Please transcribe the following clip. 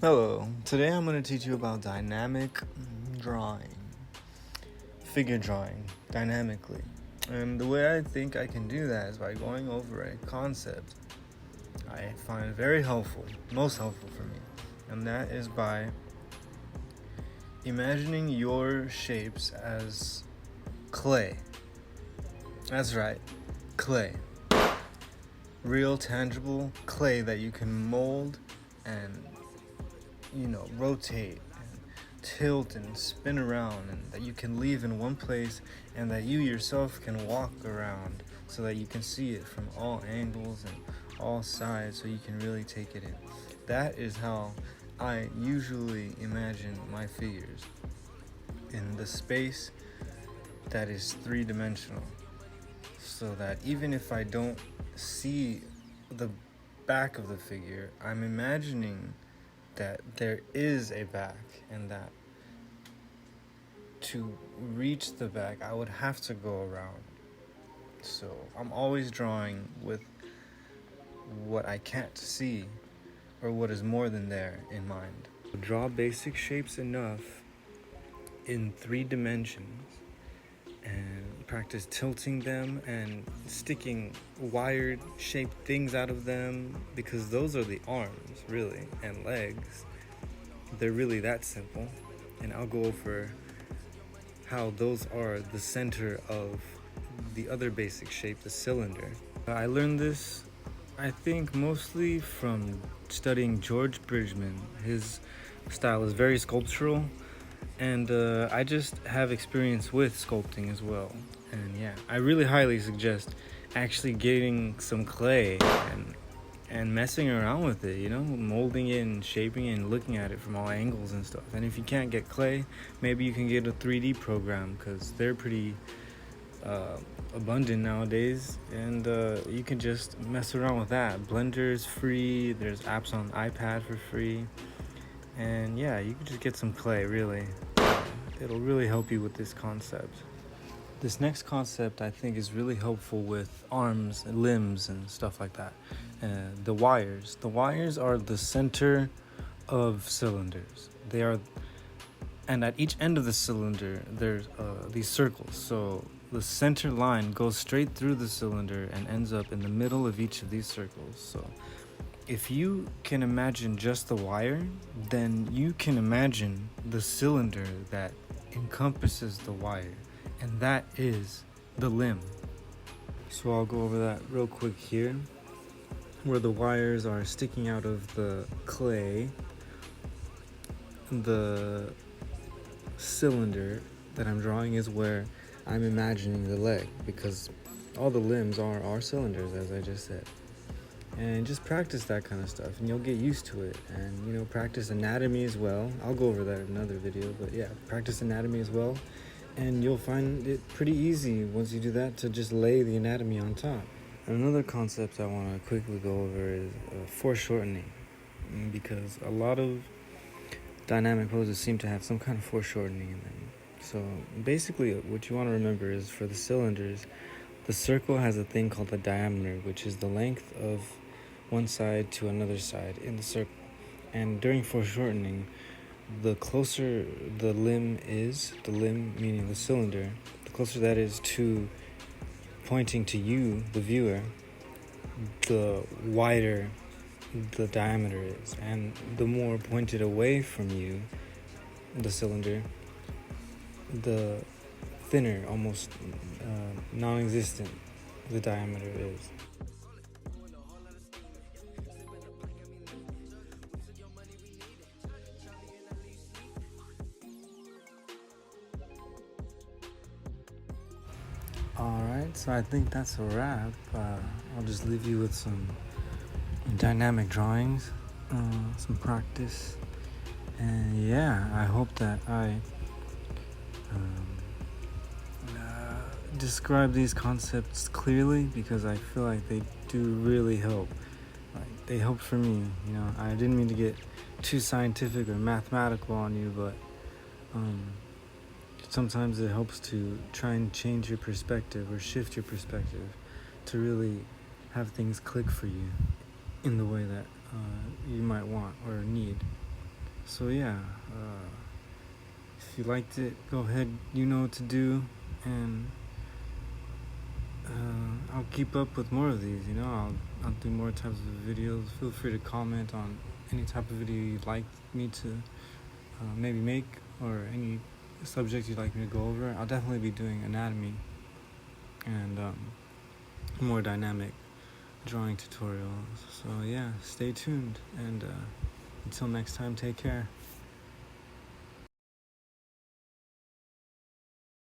Hello, today I'm going to teach you about dynamic drawing, figure drawing, dynamically. And the way I think I can do that is by going over a concept I find very helpful, most helpful for me. And that is by imagining your shapes as clay. That's right, clay. Real, tangible clay that you can mold and rotate and tilt and spin around, and that you can leave in one place and that you yourself can walk around so that you can see it from all angles and all sides so you can really take it in. That is how I usually imagine my figures, in the space that is three-dimensional, so that even if I don't see the back of the figure, I'm imagining that there is a back, and that to reach the back I would have to go around. So I'm always drawing with what I can't see, or what is more than there, in mind. Draw basic shapes enough in 3 dimensions and practice tilting them and sticking wired shaped things out of them, because those are the arms really, and legs. They're really that simple, and I'll go over how those are the center of the other basic shape, the cylinder. I learned this, I think, mostly from studying George Bridgman. His style is very sculptural, and I just have experience with sculpting as well. And yeah, I really highly suggest actually getting some clay and messing around with it, molding it and shaping it and looking at it from all angles and stuff. And if you can't get clay, maybe you can get a 3D program, because they're pretty abundant nowadays, and you can just mess around with that. Blender is free, there's apps on iPad for free, and yeah, you can just get some clay, really. It'll really help you with this concept. This next concept I think is really helpful with arms and limbs and stuff like that. The wires. The wires are the center of cylinders. They are, and at each end of the cylinder there's these circles. So the center line goes straight through the cylinder and ends up in the middle of each of these circles. So if you can imagine just the wire, then you can imagine the cylinder that encompasses the wire, and that is the limb. So I'll go over that real quick here, where the wires are sticking out of the clay. The cylinder that I'm drawing is where I'm imagining the leg, because all the limbs are cylinders, as I just said. And just practice that kind of stuff and you'll get used to it. And practice anatomy as well. I'll go over that in another video, but yeah, practice anatomy as well, and you'll find it pretty easy once you do that to just lay the anatomy on top. Another concept I want to quickly go over is foreshortening, because a lot of dynamic poses seem to have some kind of foreshortening in them. So basically what you want to remember is, for the cylinders, the circle has a thing called the diameter, which is the length of one side to another side in the circle. And during foreshortening, the closer the limb is, the limb meaning the cylinder, the closer that is to pointing to you, the viewer, the wider the diameter is. And the more pointed away from you, the cylinder, the thinner, almost non-existent the diameter is. Alright, so I think that's a wrap. I'll just leave you with some dynamic drawings, some practice, and yeah, I hope that I describe these concepts clearly, because I feel like they do really help. Like, they helped for me. I didn't mean to get too scientific or mathematical on you, but sometimes it helps to try and change your perspective or shift your perspective to really have things click for you in the way that you might want or need. So yeah, if you liked it, go ahead, you know what to do, and I'll keep up with more of these. I'll do more types of videos. Feel free to comment on any type of video you'd like me to maybe make, or any subject you'd like me to go over. I'll definitely be doing anatomy and more dynamic drawing tutorials. So yeah, stay tuned, and until next time, take care.